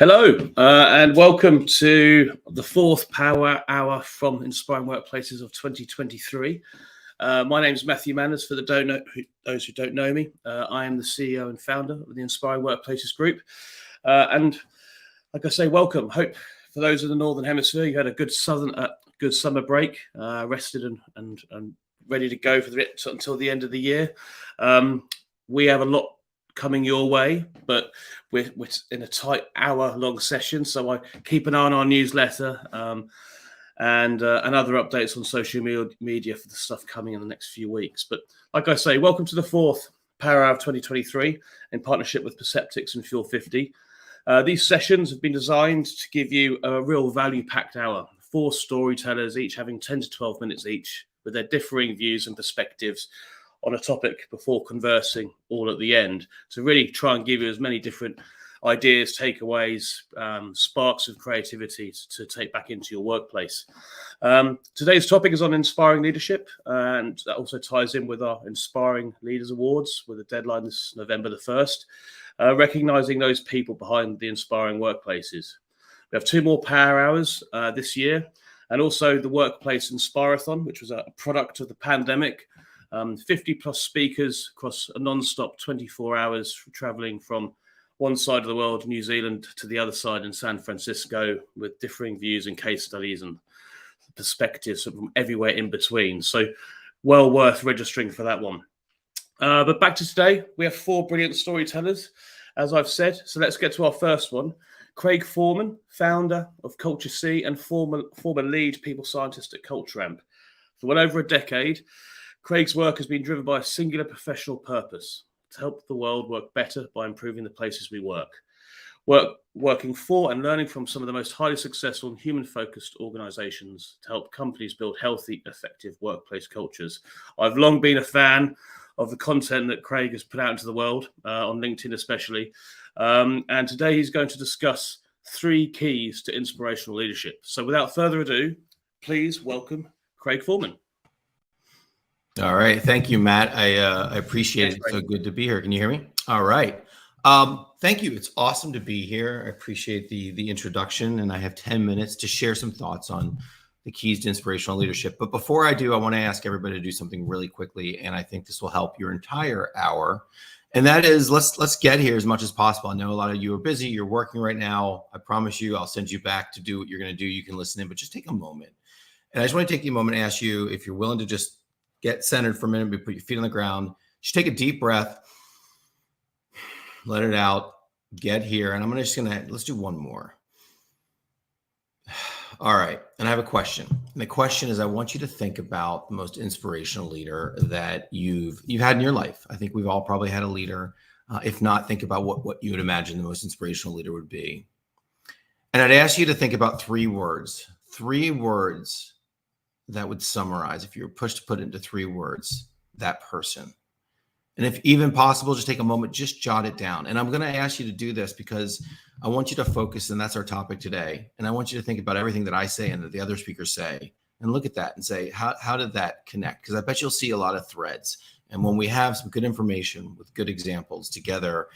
Hello, and welcome to the fourth Power Hour from Inspiring Workplaces of 2023. My name is Matthew Manners. For those who don't know me, I am the CEO and founder of the Inspiring Workplaces Group. And like I say, welcome. Hope for those in the Northern Hemisphere, you had a good summer break, rested and ready to go until the end of the year. We have a lot coming your way, but we're in a tight hour-long session, so I keep an eye on our newsletter and other updates on social media for the stuff coming in the next few weeks. But like I say, welcome to the fourth Power Hour of 2023 in partnership with Perceptics and Fuel 50. These sessions have been designed to give you a real value-packed hour. 4 storytellers, each having 10 to 12 minutes each, with their differing views and perspectives on a topic before conversing all at the end, to really try and give you as many different ideas, takeaways, sparks of creativity to take back into your workplace. Today's topic is on inspiring leadership, and that also ties in with our Inspiring Leaders Awards with a deadline this November the 1st, recognizing those people behind the inspiring workplaces. We have 2 more Power Hours this year, and also the Workplace Inspirathon, which was a product of the pandemic. 50 plus speakers across a non-stop 24 hours, traveling from one side of the world, New Zealand, to the other side in San Francisco, with differing views and case studies and perspectives from everywhere in between. So well worth registering for that one. But back to today, we have 4 brilliant storytellers, as I've said. So let's get to our first one. Craig Foreman, founder of Culture C and former lead people scientist at Culture Amp. For well over a decade, Craig's work has been driven by a singular professional purpose: to help the world work better by improving the places we work. Working for and learning from some of the most highly successful and human-focused organizations to help companies build healthy, effective workplace cultures. I've long been a fan of the content that Craig has put out into the world, on LinkedIn especially. And today he's going to discuss 3 keys to inspirational leadership. So without further ado, please welcome Craig Foreman. All right. Thank you, Matt. I appreciate it. It's so good to be here. Can you hear me? All right. Thank you. It's awesome to be here. I appreciate the introduction, and I have 10 minutes to share some thoughts on the keys to inspirational leadership. But before I do, I want to ask everybody to do something really quickly, and I think this will help your entire hour. And that is, let's get here as much as possible. I know a lot of you are busy. You're working right now. I promise you, I'll send you back to do what you're going to do. You can listen in, but just take a moment. And I just want to take a moment and ask you if you're willing to just get centered for a minute, put your feet on the ground. Just take a deep breath, let it out, get here. And let's do one more. All right. And I have a question. And the question is, I want you to think about the most inspirational leader that you've had in your life. I think we've all probably had a leader. If not, think about what you would imagine the most inspirational leader would be. And I'd ask you to think about 3 words that would summarize, if you were pushed to put it into 3 words, that person. And if even possible, just take a moment, just jot it down. And I'm going to ask you to do this because I want you to focus, and that's our topic today. And I want you to think about everything that I say and that the other speakers say, and look at that and say, how did that connect? Because I bet you'll see a lot of threads. And when we have some good information with good examples together,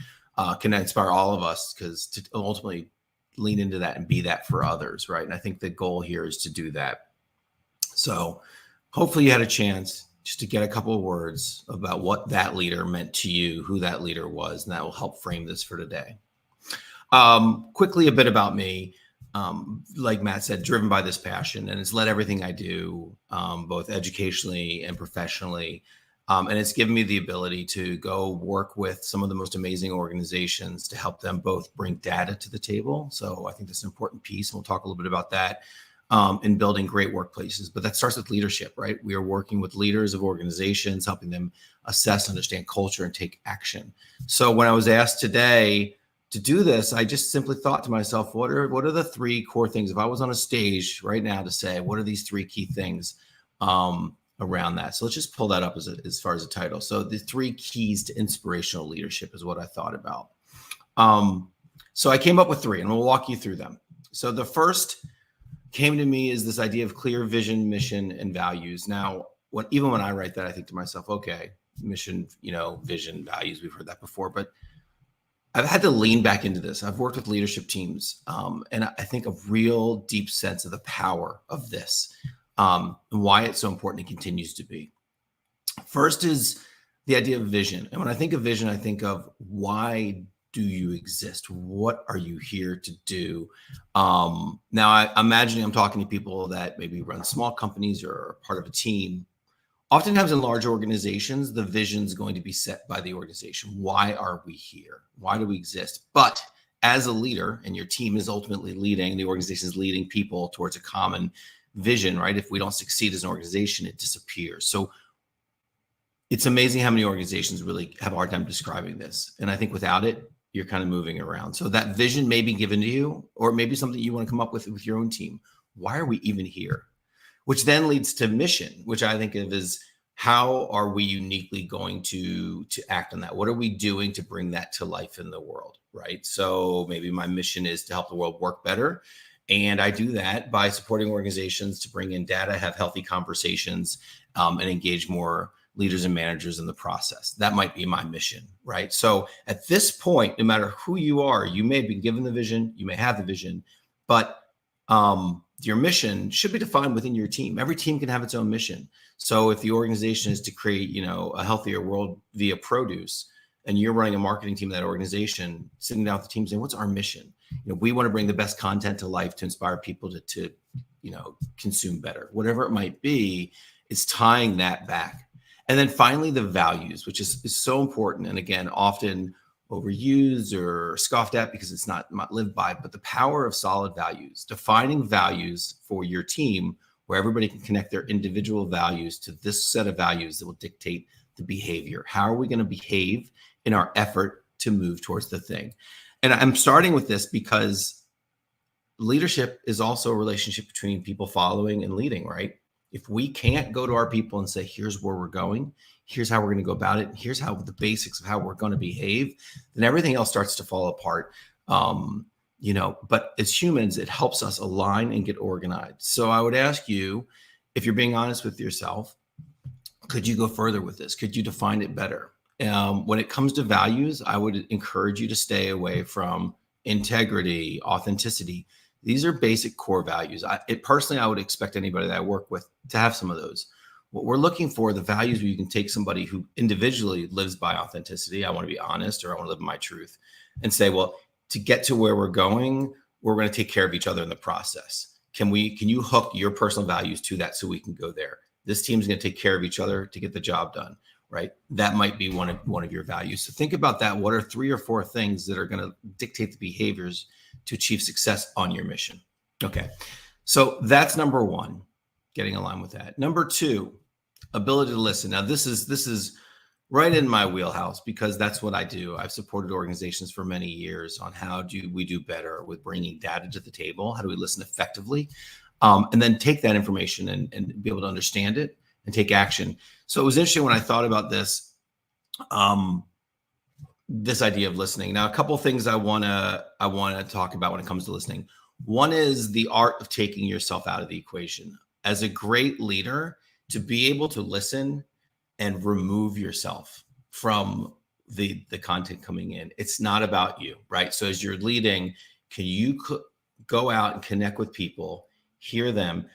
can inspire all of us, because to ultimately lean into that and be that for others, right? And I think the goal here is to do that. So hopefully you had a chance just to get a couple of words about what that leader meant to you, who that leader was, and that will help frame this for today. Quickly, a bit about me. Like Matt said, driven by this passion, and it's led everything I do, both educationally and professionally. And it's given me the ability to go work with some of the most amazing organizations to help them both bring data to the table. So I think that's an important piece, and we'll talk a little bit about that. In building great workplaces. But that starts with leadership, right? We are working with leaders of organizations, helping them assess, understand culture, and take action. So when I was asked today to do this, I just simply thought to myself, what are the 3 core things? If I was on a stage right now to say, what are these 3 key things around that? So let's just pull that up as far as a title. So the 3 keys to inspirational leadership is what I thought about. So I came up with 3, and we'll walk you through them. So the first came to me is this idea of clear vision, mission, and values. Now, even when I write that, I think to myself, okay, mission, vision, values, we've heard that before, but I've had to lean back into this. I've worked with leadership teams, and I think a real deep sense of the power of this, and why it's so important and continues to be. First is the idea of vision. And when I think of vision, I think of, why do you exist? What are you here to do? Now, I'm imagining I'm talking to people that maybe run small companies or are part of a team. Oftentimes in large organizations, the vision is going to be set by the organization. Why are we here? Why do we exist? But as a leader, and your team is ultimately leading, the organization is leading people towards a common vision, right? If we don't succeed as an organization, it disappears. So it's amazing how many organizations really have a hard time describing this. And I think without it, you're kind of moving around. So that vision may be given to you, or maybe something you want to come up with your own team. Why are we even here? Which then leads to mission, which I think of as, how are we uniquely going to act on that? What are we doing to bring that to life in the world, right? So maybe my mission is to help the world work better. And I do that by supporting organizations to bring in data, have healthy conversations, and engage more leaders and managers in the process. That might be my mission, right? So at this point, no matter who you are, you may have been given the vision, you may have the vision, but your mission should be defined within your team. Every team can have its own mission. So if the organization is to create, a healthier world via produce, and you're running a marketing team of that organization, sitting down with the team saying, what's our mission? We want to bring the best content to life to inspire people to consume better. Whatever it might be, it's tying that back. And then finally, the values, which is so important. And again, often overused or scoffed at because it's not lived by, but the power of solid values, defining values for your team where everybody can connect their individual values to this set of values that will dictate the behavior. How are we going to behave in our effort to move towards the thing? And I'm starting with this because leadership is also a relationship between people following and leading, right? If we can't go to our people and say, here's where we're going, here's how we're going to go about it, here's how the basics of how we're going to behave, then everything else starts to fall apart. But as humans, it helps us align and get organized. So I would ask you, if you're being honest with yourself, could you go further with this? Could you define it better? When it comes to values, I would encourage you to stay away from integrity, authenticity. These are basic core values. I would expect anybody that I work with to have some of those. What we're looking for, the values where you can take somebody who individually lives by authenticity. I want to be honest, or I want to live my truth, and say, well, to get to where we're going, we're going to take care of each other in the process. Can you hook your personal values to that so we can go there? This team's going to take care of each other to get the job done, right? That might be one of your values. So think about that. What are 3 or 4 things that are going to dictate the behaviors to achieve success on your mission? Okay. So that's number 1, getting aligned with that. Number 2, ability to listen. Now this is right in my wheelhouse because that's what I do. I've supported organizations for many years on how do we do better with bringing data to the table. How do we listen effectively? And then take that information and be able to understand it and take action. So it was interesting when I thought about this, this idea of listening. Now, a couple of things I want to talk about when it comes to listening. One is the art of taking yourself out of the equation. As a great leader, to be able to listen and remove yourself from the content coming in. It's not about you, right? So as you're leading, can you go out and connect with people, hear them?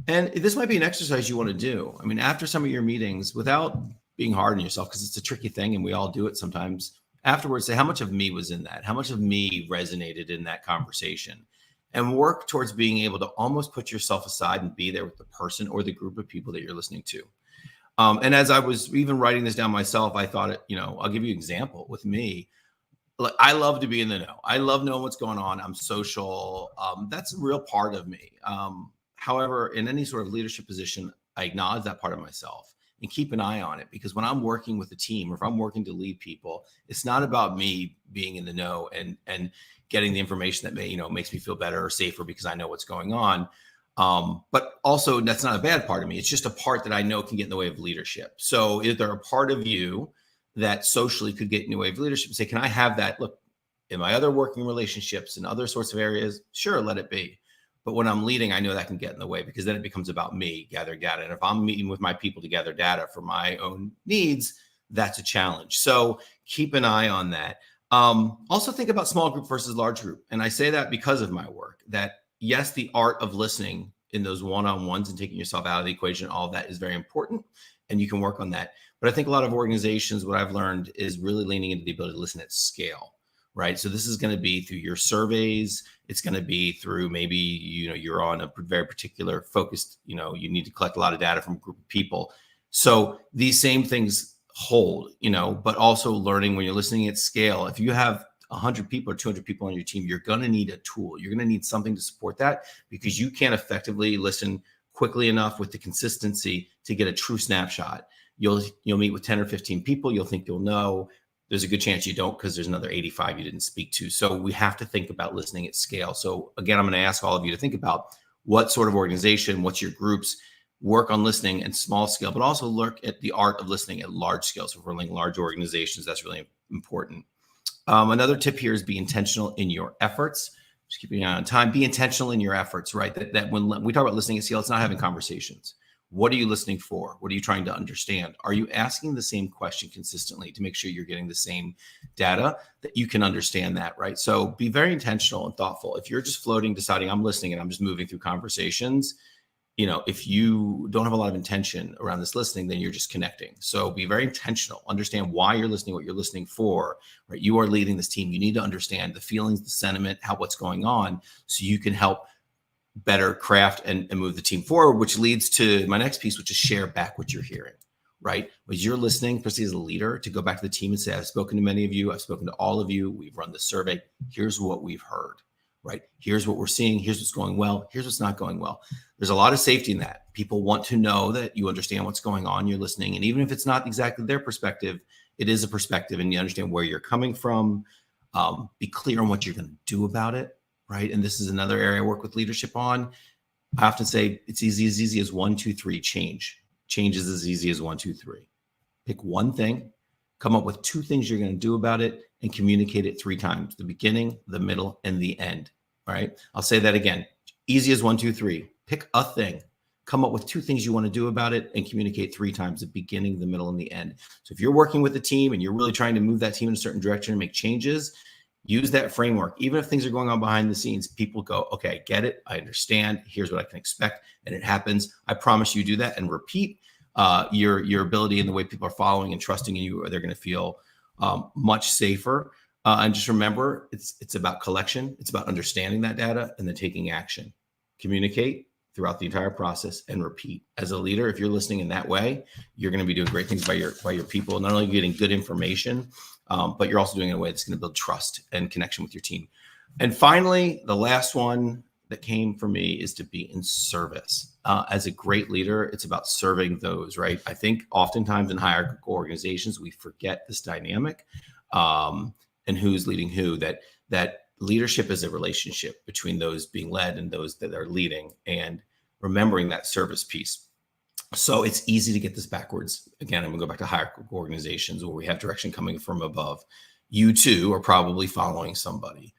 And this might be an exercise you want to do. I mean, after some of your meetings, without being hard on yourself, because it's a tricky thing and we all do it sometimes, afterwards, say, how much of me was in that? How much of me resonated in that conversation? And work towards being able to almost put yourself aside and be there with the person or the group of people that you're listening to. And as I was even writing this down myself, I thought, I'll give you an example with me. I love to be in the know. I love knowing what's going on. I'm social. That's a real part of me. However, in any sort of leadership position, I acknowledge that part of myself and keep an eye on it, because when I'm working with a team or if I'm working to lead people, it's not about me being in the know and getting the information that makes me feel better or safer because I know what's going on. But also that's not a bad part of me. It's just a part that I know can get in the way of leadership. So if there a part of you that socially could get in the way of leadership, say, can I have that? Look, in my other working relationships and other sorts of areas, sure, let it be. But when I'm leading, I know that can get in the way, because then it becomes about me, gather data. And if I'm meeting with my people to gather data for my own needs, that's a challenge. So keep an eye on that. Also think about small group versus large group. And I say that because of my work, that yes, the art of listening in those one-on-ones and taking yourself out of the equation, all of that is very important, and you can work on that. But I think a lot of organizations, what I've learned is really leaning into the ability to listen at scale, right? So this is going to be through your surveys. It's going to be through maybe, you're on a very particular focused, you need to collect a lot of data from a group of people. So these same things hold, but also learning when you're listening at scale. If you have 100 people or 200 people on your team, you're going to need a tool. You're going to need something to support that, because you can't effectively listen quickly enough with the consistency to get a true snapshot. You'll meet with 10 or 15 people. You'll think you'll know. There's a good chance you don't, because there's another 85 you didn't speak to. So we have to think about listening at scale. So again, I'm going to ask all of you to think about what sort of organization, what's your groups, work on listening at small scale, but also look at the art of listening at large scale. So if we're running large organizations, that's really important. Another tip here is be intentional in your efforts. Just keeping an eye on time. Be intentional in your efforts, right? That when we talk about listening at scale, it's not having conversations. What are you listening for? What are you trying to understand? Are you asking the same question consistently to make sure you're getting the same data, that you can understand that, right? So be very intentional and thoughtful. If you're just floating, deciding I'm listening and I'm just moving through conversations, if you don't have a lot of intention around this listening, then you're just connecting. So be very intentional. Understand why you're listening, what you're listening for, right? You are leading this team. You need to understand the feelings, the sentiment, what's going on, so you can help better craft and move the team forward, which leads to my next piece, which is share back what you're hearing, right? As you're listening, especially as a leader, to go back to the team and say, I've spoken to many of you. I've spoken to all of you. We've run the survey. Here's what we've heard, right? Here's what we're seeing. Here's what's going well. Here's what's not going well. There's a lot of safety in that. People want to know that you understand what's going on. You're listening. And even if it's not exactly their perspective, it is a perspective, and you understand where you're coming from. Be clear on what you're going to do about it, right? And this is another area I work with leadership on. I often say it's easy as 1, 2, 3, change. Change is as easy as 1, 2, 3. Pick one thing, come up with 2 things you're going to do about it, and communicate it 3 times: the beginning, the middle, and the end. All right. I'll say that again. Easy as 1, 2, 3. Pick a thing, come up with 2 things you want to do about it, and communicate 3 times: the beginning, the middle, and the end. So if you're working with a team and you're really trying to move that team in a certain direction and make changes, use that framework. Even if things are going on behind the scenes, people go, okay, get it. I understand. Here's what I can expect. And it happens. I promise you do that and repeat your ability and the way people are following and trusting in you, or they're going to feel much safer. And just remember, it's about collection. It's about understanding that data and then taking action. Communicate throughout the entire process and repeat. As a leader, if you're listening in that way, you're going to be doing great things by your people. Not only getting good information, but you're also doing it in a way that's going to build trust and connection with your team. And finally, the last one that came for me is to be in service. As a great leader, it's about serving those, right? I think oftentimes in hierarchical organizations, we forget this dynamic and who's leading who, that leadership is a relationship between those being led and those that are leading, and remembering that service piece. So it's easy to get this backwards. Again, I'm going to go back to hierarchical organizations where we have direction coming from above. You too are probably following somebody.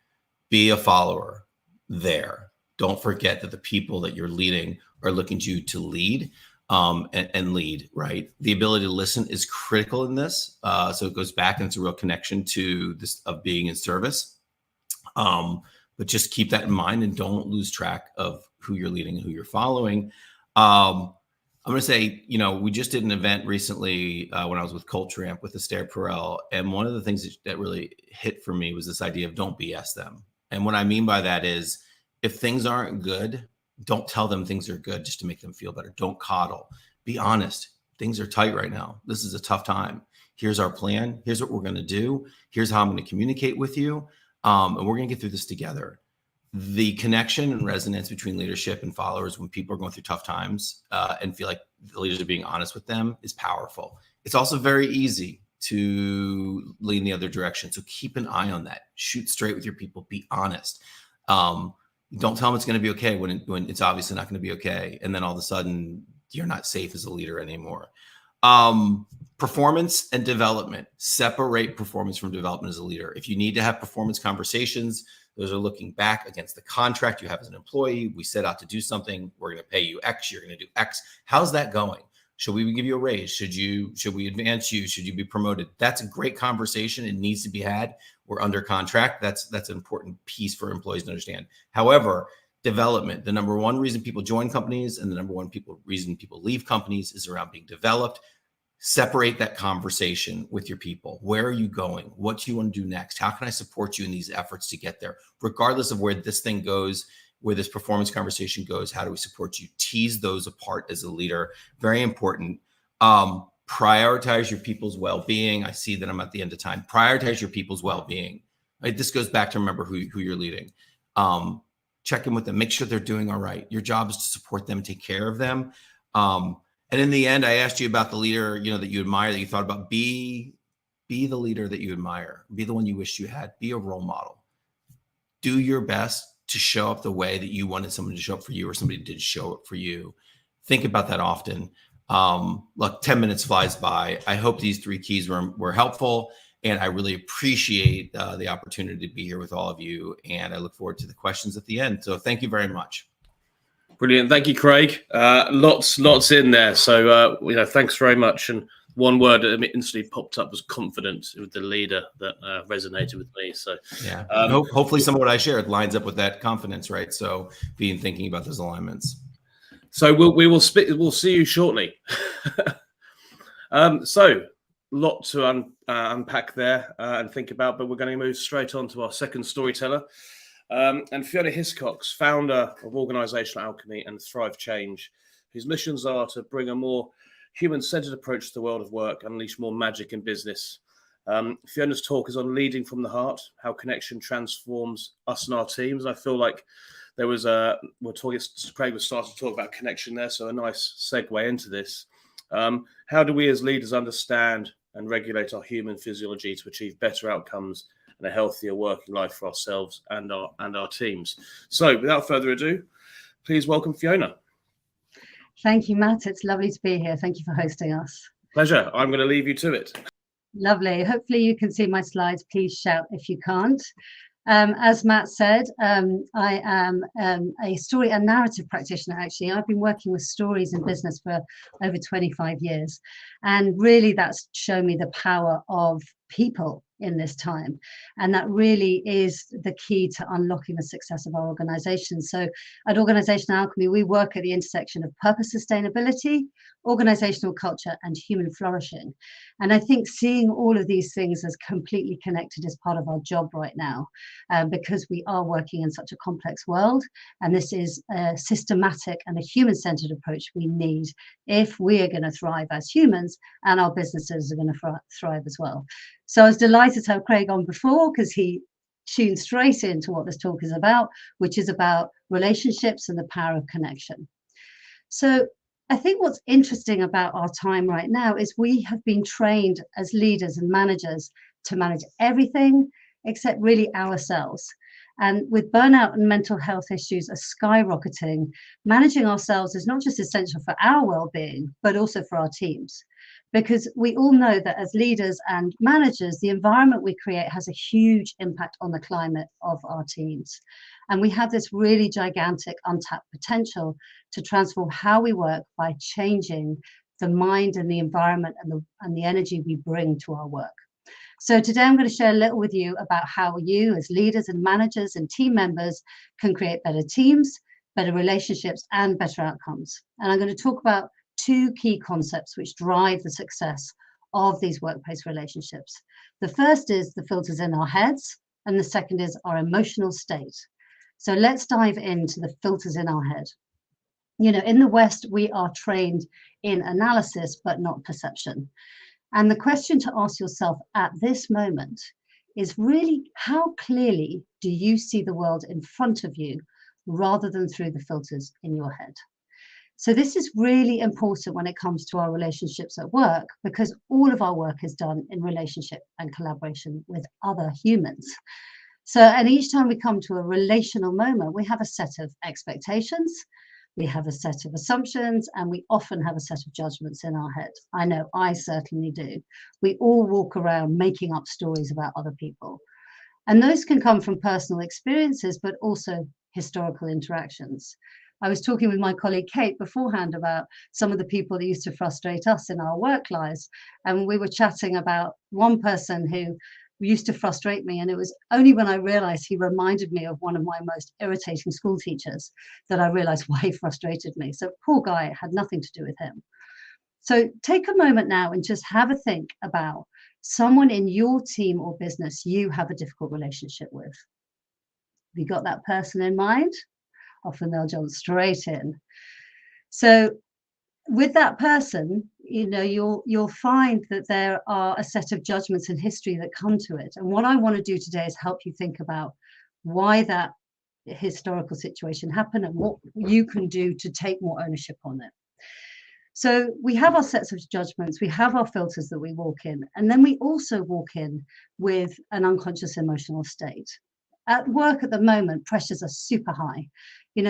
Be a follower there. Don't forget that the people that you're leading are looking to you to lead and lead, right? The ability to listen is critical in this. So it goes back, and it's a real connection to this of being in service. But just keep that in mind and don't lose track of who you're leading and who you're following. I'm going to say, we just did an event recently when I was with Culture Amp with Esther Perel. And one of the things that really hit for me was this idea of don't BS them. And what I mean by that is, if things aren't good, don't tell them things are good just to make them feel better. Don't coddle. Be honest. Things are tight right now. This is a tough time. Here's our plan. Here's what we're going to do. Here's how I'm going to communicate with you. And we're going to get through this together. The connection and resonance between leadership and followers when people are going through tough times and feel like the leaders are being honest with them is powerful. It's also very easy to lean the other direction. So keep an eye on that. Shoot straight with your people. Be honest. Don't tell them it's going to be okay when it's obviously not going to be okay. And then all of a sudden, you're not safe as a leader anymore. Performance and development. Separate performance from development as a leader. If you need to have performance conversations, those are looking back against the contract you have as an employee. We set out to do something. We're going to pay you X. You're going to do X. How's that going? Should we give you a raise? Should we advance you? Should you be promoted? That's a great conversation. It needs to be had. We're under contract. That's an important piece for employees to understand. However, development, the number one reason people join companies and the number one reason people leave companies is around being developed. Separate that conversation with your people. Where are you going? What do you want to do next? How can I support you in these efforts to get there? Regardless of where this thing goes, where this performance conversation goes, how do we support you? Tease those apart as a leader. Very important. Prioritize your people's well-being. I see that I'm at the end of time. Prioritize your people's well-being. Right? This goes back to remember who you're leading. Check in with them. Make sure they're doing all right. Your job is to support them, take care of them. And in the end, I asked you about the leader, that you admire, that you thought about. Be the leader that you admire. Be the one you wish you had. Be a role model. Do your best to show up the way that you wanted someone to show up for you, or somebody did show up for you. Think about that often. Look, 10 minutes flies by. I hope these 3 keys were helpful, and I really appreciate the opportunity to be here with all of you. And I look forward to the questions at the end. So thank you very much. Brilliant. Thank you, Craig. Lots in there. So, thanks very much. And one word that instantly popped up was confident with the leader that resonated with me. So, yeah, hopefully some of what I shared lines up with that confidence, right? So, thinking about those alignments. So we'll see you shortly. So, lot to unpack there and think about, but we're going to move straight on to our second storyteller. And Fiona Hiscox, founder of Organisational Alchemy and Thrive Change, whose missions are to bring a more human-centered approach to the world of work, unleash more magic in business. Fiona's talk is on leading from the heart, how connection transforms us and our teams. I feel like there was Craig was starting to talk about connection there, so a nice segue into this. How do we as leaders understand and regulate our human physiology to achieve better outcomes and a healthier working life for ourselves and our teams? So without further ado, please welcome Fiona. Thank you, Matt. It's lovely to be here. Thank you for hosting us. Pleasure. I'm going to leave you to it. Lovely. Hopefully you can see my slides. Please shout if you can't. As Matt said, I am a story and narrative practitioner, actually. I've been working with stories in business for over 25 years. And really that's shown me the power of people in this time. And that really is the key to unlocking the success of our organization. So at Organizational Alchemy, we work at the intersection of purpose, sustainability, organizational culture, and human flourishing. And I think seeing all of these things as completely connected is part of our job right now, because we are working in such a complex world. And this is a systematic and a human-centered approach we need if we are going to thrive as humans, and our businesses are going to thrive as well. So I was delighted to have Craig on before, because he tuned straight into what this talk is about, which is about relationships and the power of connection. So I think what's interesting about our time right now is we have been trained as leaders and managers to manage everything except really ourselves. And with burnout and mental health issues are skyrocketing, managing ourselves is not just essential for our well-being, but also for our teams. Because we all know that as leaders and managers, the environment we create has a huge impact on the climate of our teams. And we have this really gigantic untapped potential to transform how we work by changing the mind and the environment and the energy we bring to our work. So today I'm going to share a little with you about how you as leaders and managers and team members can create better teams, better relationships, and better outcomes. And I'm going to talk about 2 key concepts which drive the success of these workplace relationships. The first is the filters in our heads, and the second is our emotional state. So let's dive into the filters in our head. In the West, we are trained in analysis, but not perception. And the question to ask yourself at this moment is really, how clearly do you see the world in front of you rather than through the filters in your head? So this is really important when it comes to our relationships at work, because all of our work is done in relationship and collaboration with other humans. So, and each time we come to a relational moment, we have a set of expectations, we have a set of assumptions, and we often have a set of judgments in our head. I know I certainly do. We all walk around making up stories about other people. And those can come from personal experiences, but also historical interactions. I was talking with my colleague Kate beforehand about some of the people that used to frustrate us in our work lives. And we were chatting about one person who used to frustrate me. And it was only when I realized he reminded me of one of my most irritating school teachers that I realized why he frustrated me. So poor guy, it had nothing to do with him. So take a moment now and just have a think about someone in your team or business you have a difficult relationship with. Have you got that person in mind? Often they'll jump straight in. So with that person, you'll find that there are a set of judgments and history that come to it. And what I want to do today is help you think about why that historical situation happened and what you can do to take more ownership on it. So we have our sets of judgments, we have our filters that we walk in, and then we also walk in with an unconscious emotional state. At work at the moment, pressures are super high.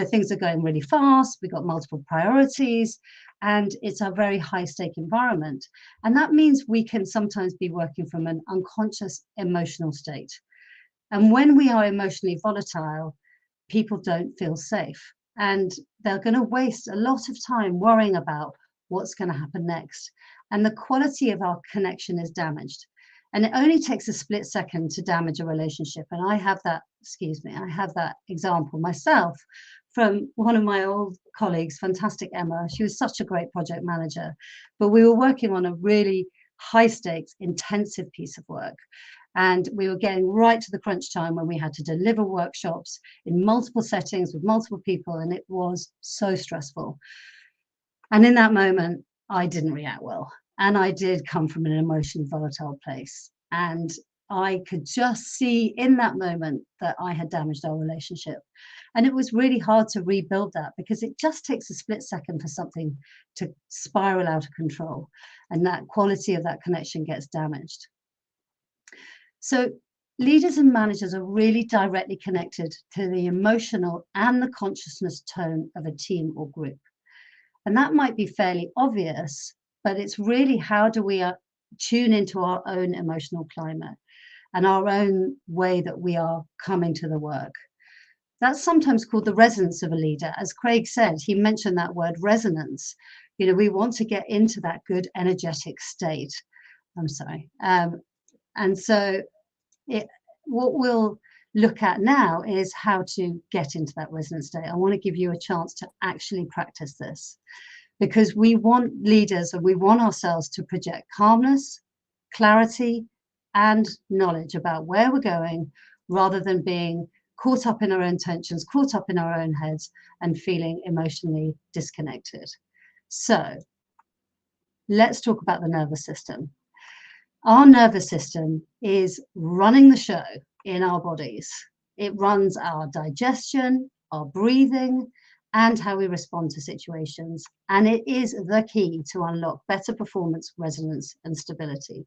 Things are going really fast, we've got multiple priorities, and it's a very high stake environment. And that means we can sometimes be working from an unconscious emotional state. And when we are emotionally volatile, people don't feel safe. And they're going to waste a lot of time worrying about what's going to happen next. And the quality of our connection is damaged. And it only takes a split second to damage a relationship. And I have that example myself from one of my old colleagues, fantastic Emma. She was such a great project manager, but we were working on a really high stakes, intensive piece of work. And we were getting right to the crunch time when we had to deliver workshops in multiple settings with multiple people. And it was so stressful. And in that moment, I didn't react well. And I did come from an emotionally volatile place. And I could just see in that moment that I had damaged our relationship. And it was really hard to rebuild that because it just takes a split second for something to spiral out of control. And that quality of that connection gets damaged. So leaders and managers are really directly connected to the emotional and the consciousness tone of a team or group. And that might be fairly obvious, but it's really how do we tune into our own emotional climate and our own way that we are coming to the work. That's sometimes called the resonance of a leader. As Craig said, he mentioned that word resonance. We want to get into that good energetic state. I'm sorry. And so what we'll look at now is how to get into that resonance state. I want to give you a chance to actually practice this because we want leaders and we want ourselves to project calmness, clarity, and knowledge about where we're going rather than being caught up in our own tensions, caught up in our own heads and feeling emotionally disconnected. So let's talk about the nervous system. Our nervous system is running the show in our bodies. It runs our digestion, our breathing, and how we respond to situations. And it is the key to unlock better performance, resonance, and stability.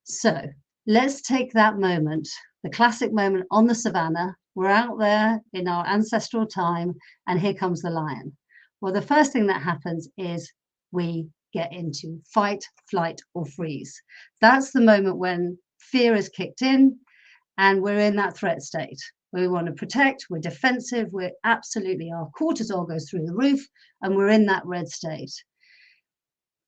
So let's take that moment, the classic moment on the savannah. We're out there in our ancestral time, and here comes the lion. Well, the first thing that happens is we get into fight, flight, or freeze. That's the moment when fear is kicked in and we're in that threat state. We want to protect, we're defensive, we're absolutely, our cortisol goes through the roof and we're in that red state.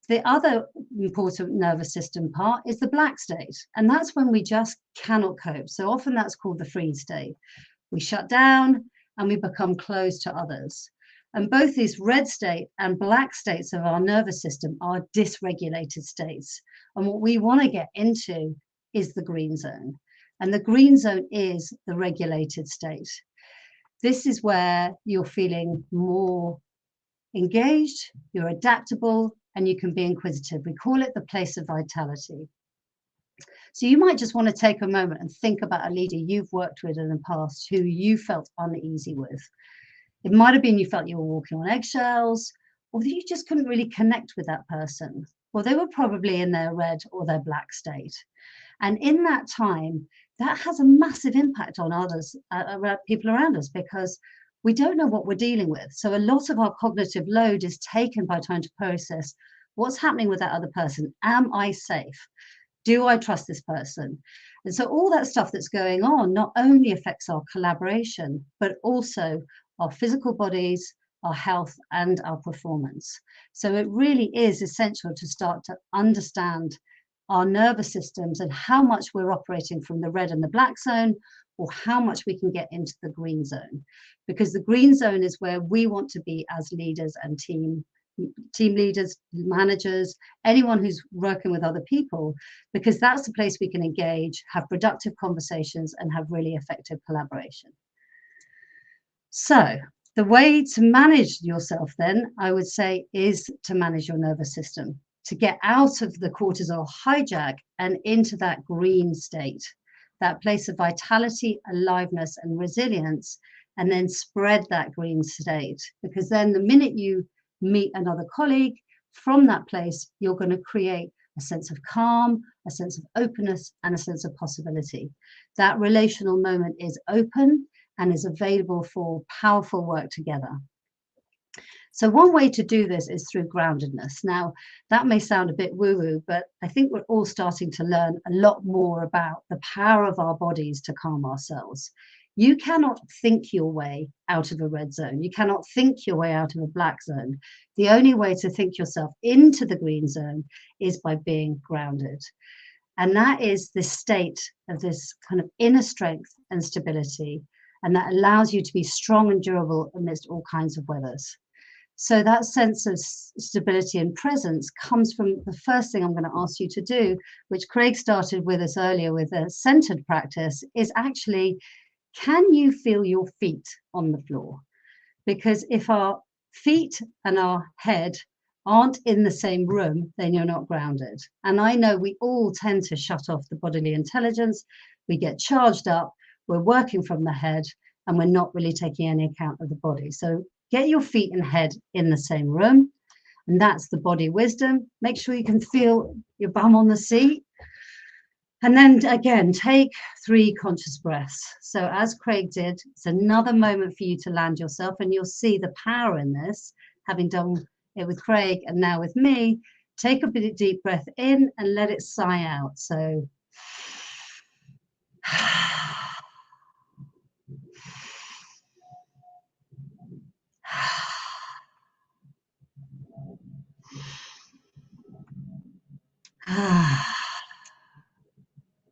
The other important nervous system part is the black state, and that's when we just cannot cope. So often that's called the freeze state. We shut down and we become closed to others. And both these red state and black states of our nervous system are dysregulated states. And what we want to get into is the green zone. And the green zone is the regulated state. This is where you're feeling more engaged, you're adaptable, and you can be inquisitive. We call it the place of vitality. So you might just want to take a moment and think about a leader you've worked with in the past who you felt uneasy with. It might have been you felt you were walking on eggshells, or that you just couldn't really connect with that person. Well, they were probably in their red or their black state. And in that time, that has a massive impact on others, people around us, because we don't know what we're dealing with. So a lot of our cognitive load is taken by trying to process what's happening with that other person. Am I safe? Do I trust this person? And so all that stuff that's going on not only affects our collaboration, but also our physical bodies, our health, and our performance. So it really is essential to start to understand our nervous systems and how much we're operating from the red and the black zone, or how much we can get into the green zone, because the green zone is where we want to be as leaders and team leaders, managers, anyone who's working with other people, because that's the place we can engage, have productive conversations, and have really effective collaboration. So the way to manage yourself then, I would say, is to manage your nervous system, to get out of the cortisol hijack and into that green state, that place of vitality, aliveness, and resilience, and then spread that green state. Because then the minute you meet another colleague from that place, you're going to create a sense of calm, a sense of openness, and a sense of possibility. That relational moment is open and is available for powerful work together. So one way to do this is through groundedness. Now, that may sound a bit woo-woo, but I think we're all starting to learn a lot more about the power of our bodies to calm ourselves. You cannot think your way out of a red zone. You cannot think your way out of a black zone. The only way to think yourself into the green zone is by being grounded. And that is this state of this kind of inner strength and stability. And that allows you to be strong and durable amidst all kinds of weathers. So that sense of stability and presence comes from the first thing I'm going to ask you to do, which Craig started with us earlier with a centered practice, is actually, can you feel your feet on the floor? Because if our feet and our head aren't in the same room, then you're not grounded. And I know we all tend to shut off the bodily intelligence. We get charged up, we're working from the head, and we're not really taking any account of the body. So get your feet and head in the same room. And that's the body wisdom. Make sure you can feel your bum on the seat. And then again, take 3 conscious breaths. So as Craig did, it's another moment for you to land yourself, and you'll see the power in this, having done it with Craig and now with me. Take a bit of deep breath in and let it sigh out. So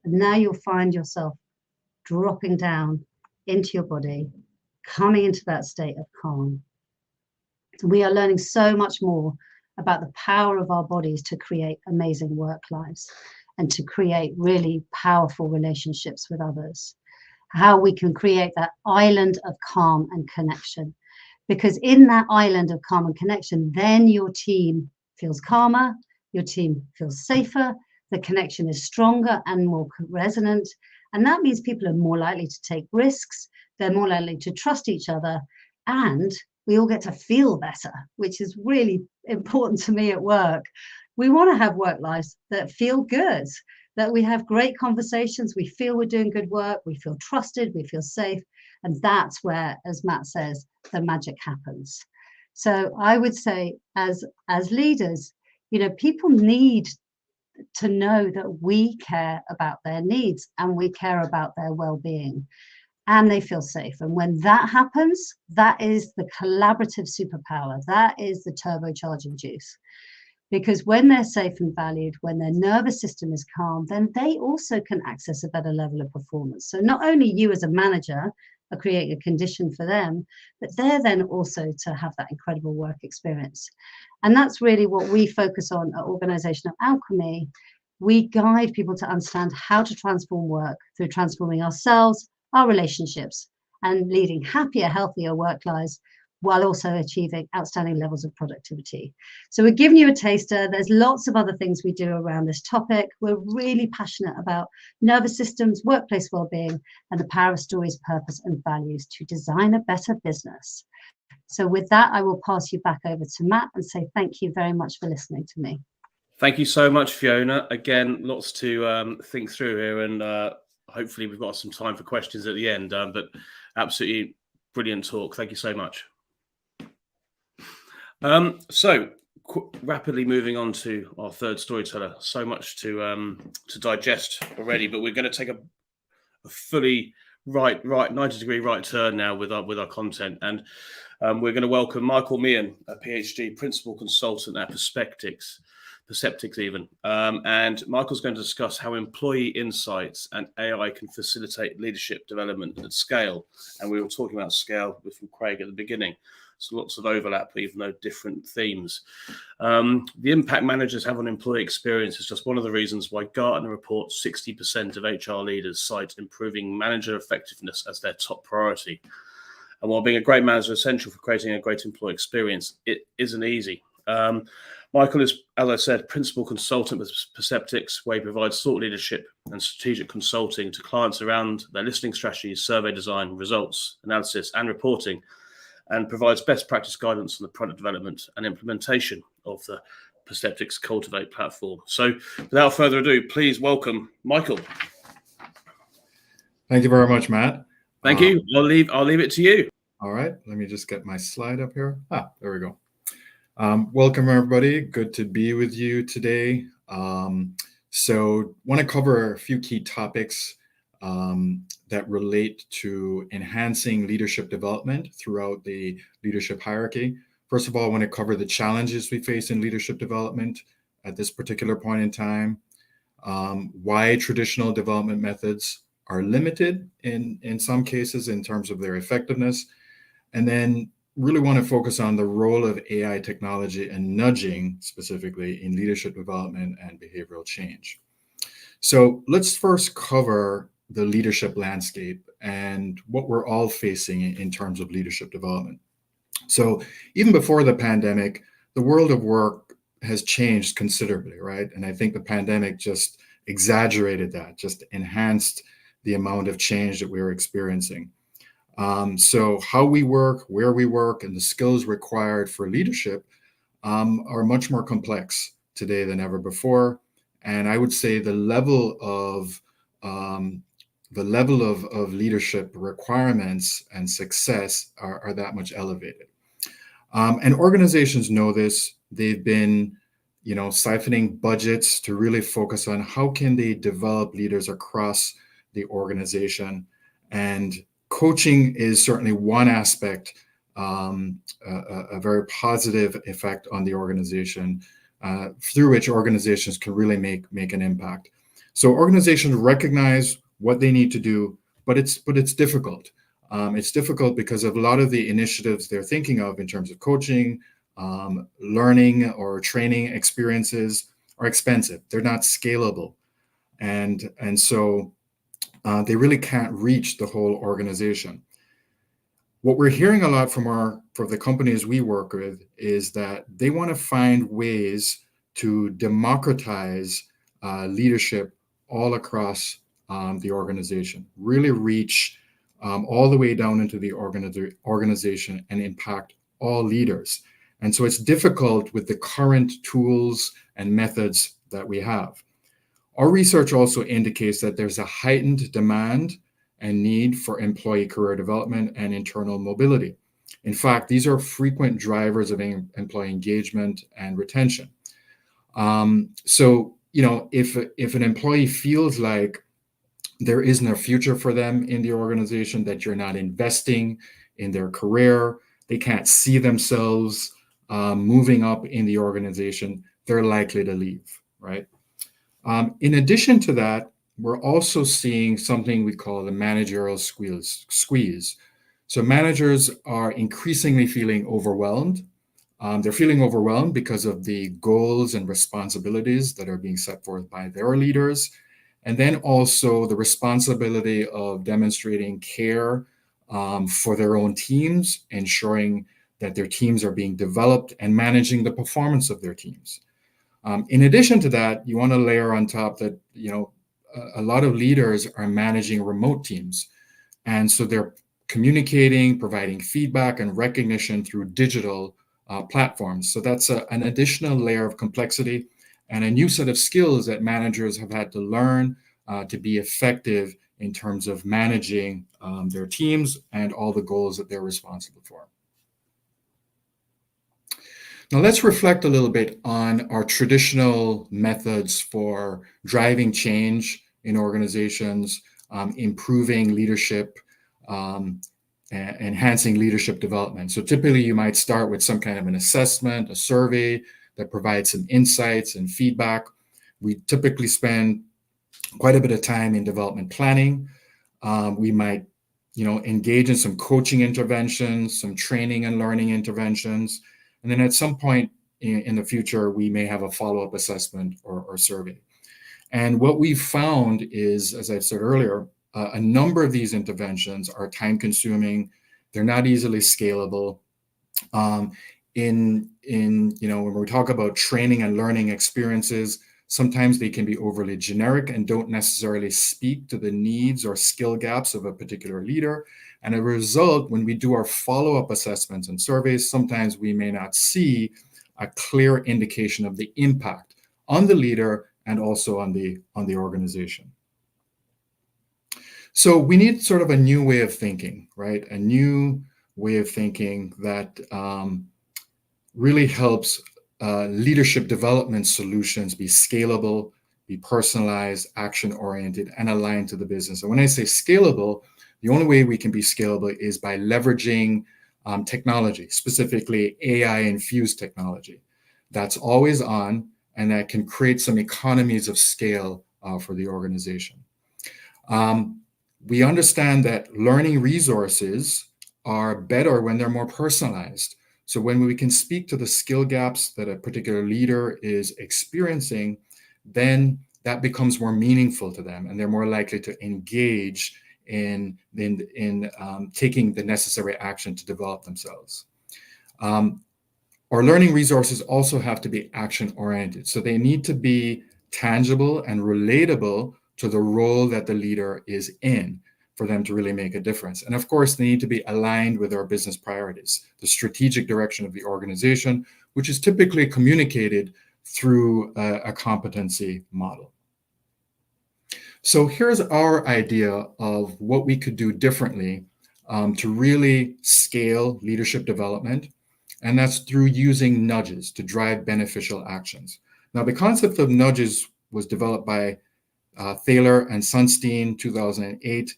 and now you'll find yourself dropping down into your body, coming into that state of calm. We are learning so much more about the power of our bodies to create amazing work lives and to create really powerful relationships with others. How we can create that island of calm and connection. Because in that island of calm and connection, then your team feels calmer, your team feels safer, the connection is stronger and more resonant. And that means people are more likely to take risks, they're more likely to trust each other, and we all get to feel better, which is really important to me at work. We want to have work lives that feel good, that we have great conversations, we feel we're doing good work, we feel trusted, we feel safe. And that's where, as Matt says, the magic happens. So I would say as leaders, people need to know that we care about their needs and we care about their well-being, and they feel safe. And when that happens, that is the collaborative superpower. That is the turbocharging juice. Because when they're safe and valued, when their nervous system is calm, then they also can access a better level of performance. So not only you as a manager are creating a condition for them, but they're then also to have that incredible work experience. And that's really what we focus on at Organizational Alchemy. We guide people to understand how to transform work through transforming ourselves, our relationships, and leading happier, healthier work lives, while also achieving outstanding levels of productivity. So we're giving you a taster. There's lots of other things we do around this topic. We're really passionate about nervous systems, workplace well-being, and the power of stories, purpose, and values to design a better business. So with that, I will pass you back over to Matt and say thank you very much for listening to me. Thank you so much, Fiona. Again, lots to think through here, and hopefully we've got some time for questions at the end, but absolutely brilliant talk. Thank you so much. So rapidly moving on to our third storyteller. So much to digest already, but we're going to take a fully right 90-degree right turn now with our content. And We're going to welcome Michael Meehan, a PhD principal consultant at Perceptics even. And Michael's going to discuss how employee insights and AI can facilitate leadership development at scale. And we were talking about scale with Craig at the beginning. So lots of overlap, even though different themes. The impact managers have on employee experience is just one of the reasons why Gartner reports 60% of HR leaders cite improving manager effectiveness as their top priority. And while being a great manager is essential for creating a great employee experience, it isn't easy. Michael is, as I said, principal consultant with Perceptics, where he provides thought leadership and strategic consulting to clients around their listening strategies, survey design, results, analysis, and reporting, and provides best practice guidance on the product development and implementation of the Perceptics Cultivate platform. So without further adu, please welcome Michael. Thank you very much, Matt. Thank you. I'll leave it to you. All right, let me just get my slide up here. There we go. Welcome, everybody. Good to be with you today. So want to cover a few key topics that relate to enhancing leadership development throughout the leadership hierarchy. First of all, I want to cover the challenges we face in leadership development at this particular point in time, why traditional development methods are limited in some cases in terms of their effectiveness, and then really want to focus on the role of AI technology and nudging specifically in leadership development and behavioral change. So let's first cover the leadership landscape and what we're all facing in terms of leadership development. So even before the pandemic, the world of work has changed considerably, right? And I think the pandemic just exaggerated that, just enhanced the amount of change that we were experiencing. So how we work, where we work, and the skills required for leadership are much more complex today than ever before. And I would say the level of leadership requirements and success are that much elevated. And organizations know this. They've been, siphoning budgets to really focus on how can they develop leaders across the organization. And coaching is certainly one aspect, a very positive effect on the organization, through which organizations can really make an impact. So organizations recognize what they need to do, but it's difficult. It's difficult because of a lot of the initiatives they're thinking of in terms of coaching, learning or training experiences are expensive. They're not scalable, and so they really can't reach the whole organization. What we're hearing a lot from the companies we work with is that they want to find ways to democratize leadership all across the organization, really reach all the way down into the organization and impact all leaders. And so it's difficult with the current tools and methods that we have. Our research also indicates that there's a heightened demand and need for employee career development and internal mobility. In fact, these are frequent drivers of employee engagement and retention. So, if an employee feels like there isn't a future for them in the organization, that you're not investing in their career, they can't see themselves moving up in the organization, they're likely to leave, right? In addition to that, we're also seeing something we call the managerial squeeze. So managers are increasingly feeling overwhelmed. They're feeling overwhelmed because of the goals and responsibilities that are being set forth by their leaders. And then also the responsibility of demonstrating care for their own teams, ensuring that their teams are being developed and managing the performance of their teams. In addition to that, you want to layer on top that, a lot of leaders are managing remote teams. And so they're communicating, providing feedback and recognition through digital platforms. So that's an additional layer of complexity and a new set of skills that managers have had to learn to be effective in terms of managing their teams and all the goals that they're responsible for. Now let's reflect a little bit on our traditional methods for driving change in organizations, improving leadership. enhancing leadership development. So typically you might start with some kind of an assessment, a survey that provides some insights and feedback. We typically spend quite a bit of time in development planning. We might, engage in some coaching interventions, some training and learning interventions. And then at some point in the future, we may have a follow-up assessment or survey. And what we've found is, as I said earlier, a number of these interventions are time-consuming. They're not easily scalable. When we talk about training and learning experiences, sometimes they can be overly generic and don't necessarily speak to the needs or skill gaps of a particular leader. And as a result, when we do our follow-up assessments and surveys, sometimes we may not see a clear indication of the impact on the leader and also on the organization. So we need sort of a new way of thinking, right? A new way of thinking that really helps leadership development solutions be scalable, be personalized, action-oriented, and aligned to the business. And when I say scalable, the only way we can be scalable is by leveraging technology, specifically AI-infused technology that's always on and that can create some economies of scale for the organization. We understand that learning resources are better when they're more personalized. So when we can speak to the skill gaps that a particular leader is experiencing, then that becomes more meaningful to them, and they're more likely to engage in taking the necessary action to develop themselves. Our learning resources also have to be action-oriented. So they need to be tangible and relatable to the role that the leader is in for them to really make a difference. And of course, they need to be aligned with our business priorities, the strategic direction of the organization, which is typically communicated through a competency model. So here's our idea of what we could do differently to really scale leadership development. And that's through using nudges to drive beneficial actions. Now, the concept of nudges was developed by Thaler and Sunstein, 2008.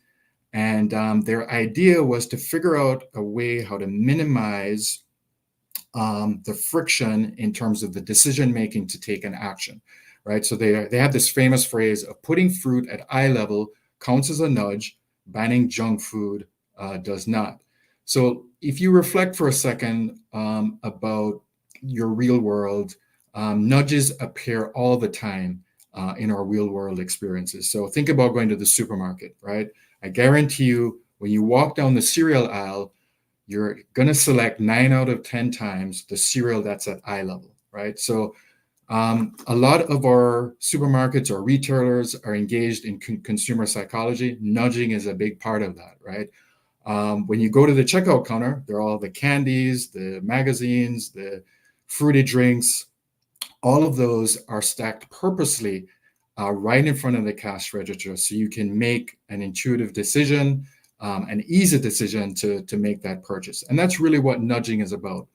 And their idea was to figure out a way how to minimize the friction in terms of the decision-making to take an action, right? So they have this famous phrase of putting fruit at eye level counts as a nudge, banning junk food does not. So if you reflect for a second about your real world, nudges appear all the time in our real world experiences. So think about going to the supermarket, right? I guarantee you, when you walk down the cereal aisle, you're going to select 9 out of 10 times the cereal that's at eye level, right? So a lot of our supermarkets or retailers are engaged in consumer psychology. Nudging is a big part of that, right? When you go to the checkout counter, there are all the candies, the magazines, the fruity drinks. All of those are stacked purposely right in front of the cash register, so you can make an intuitive decision, an easy decision to make that purchase. And that's really what nudging is about.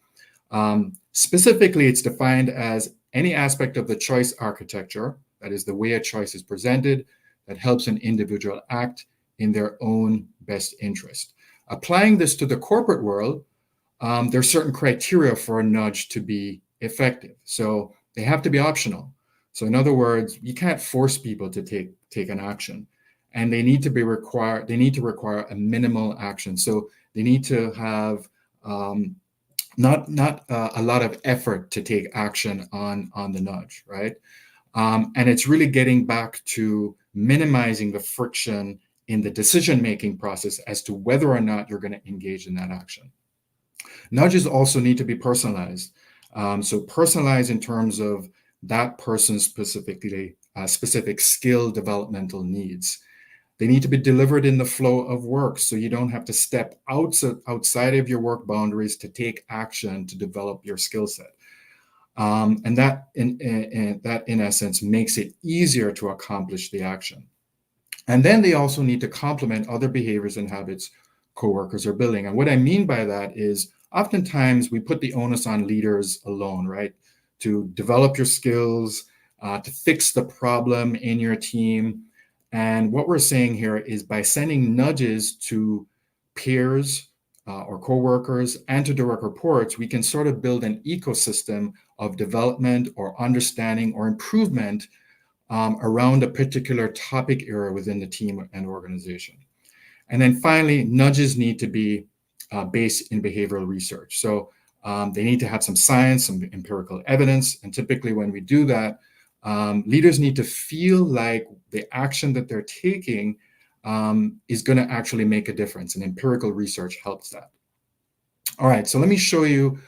Specifically, it's defined as any aspect of the choice architecture, that is the way a choice is presented, that helps an individual act in their own best interest. Applying this to the corporate world, there's certain criteria for a nudge to be effective. So they have to be optional. So in other words, you can't force people to take an action, and they need to require a minimal action. So they need to have not a lot of effort to take action on the nudge, right? And it's really getting back to minimizing the friction in the decision-making process as to whether or not you're going to engage in that action. Nudges also need to be personalized. So personalized in terms of that person's specific skill developmental needs. They need to be delivered in the flow of work, so you don't have to step outside of your work boundaries to take action to develop your skill set. And that, in essence, makes it easier to accomplish the action. And then they also need to complement other behaviors and habits coworkers are building. And what I mean by that is oftentimes we put the onus on leaders alone, right? To develop your skills, to fix the problem in your team. And what we're saying here is by sending nudges to peers, or coworkers and to direct reports, we can sort of build an ecosystem of development or understanding or improvement around a particular topic area within the team and organization. And then finally, nudges need to be based in behavioral research. So they need to have some science, some empirical evidence. And typically when we do that, leaders need to feel like the action that they're taking is going to actually make a difference. And empirical research helps that. All right, so let me show you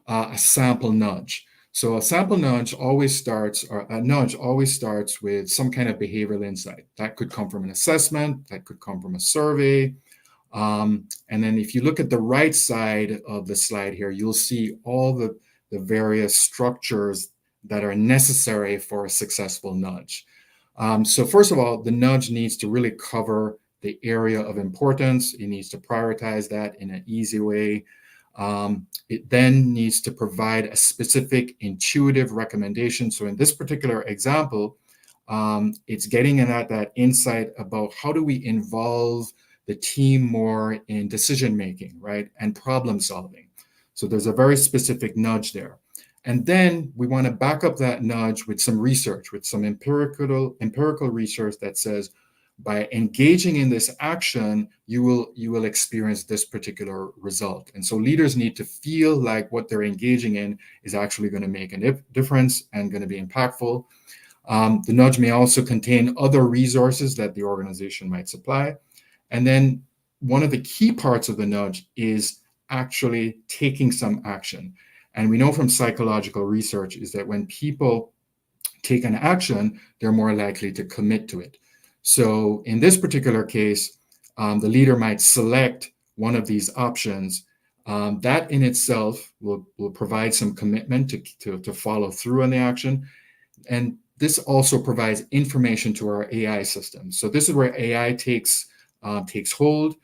a sample nudge. So a sample nudge always starts, or a nudge always starts with some kind of behavioral insight. That could come from an assessment, that could come from a survey. And then if you look at the right side of the slide here, you'll see all the various structures that are necessary for a successful nudge. So first of all, the nudge needs to really cover the area of importance. It needs to prioritize that in an easy way. It then needs to provide a specific intuitive recommendation. So in this particular example, it's getting at that insight about how do we involve the team more in decision making, right, and problem solving. So there's a very specific nudge there. And then we want to back up that nudge with some research, with some empirical research that says, by engaging in this action, you will experience this particular result. And so leaders need to feel like what they're engaging in is actually going to make a difference and going to be impactful. The nudge may also contain other resources that the organization might supply. And then one of the key parts of the nudge is actually taking some action. And we know from psychological research is that when people take an action, they're more likely to commit to it. So in this particular case, the leader might select one of these options. That in itself will provide some commitment to follow through on the action. And this also provides information to our AI system. So this is where AI takes hold,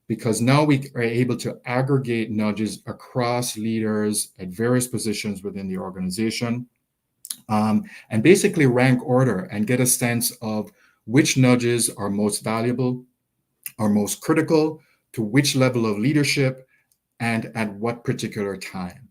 because now we are able to aggregate nudges across leaders at various positions within the organization, and basically rank order and get a sense of which nudges are most valuable, are most critical to which level of leadership, and at what particular time.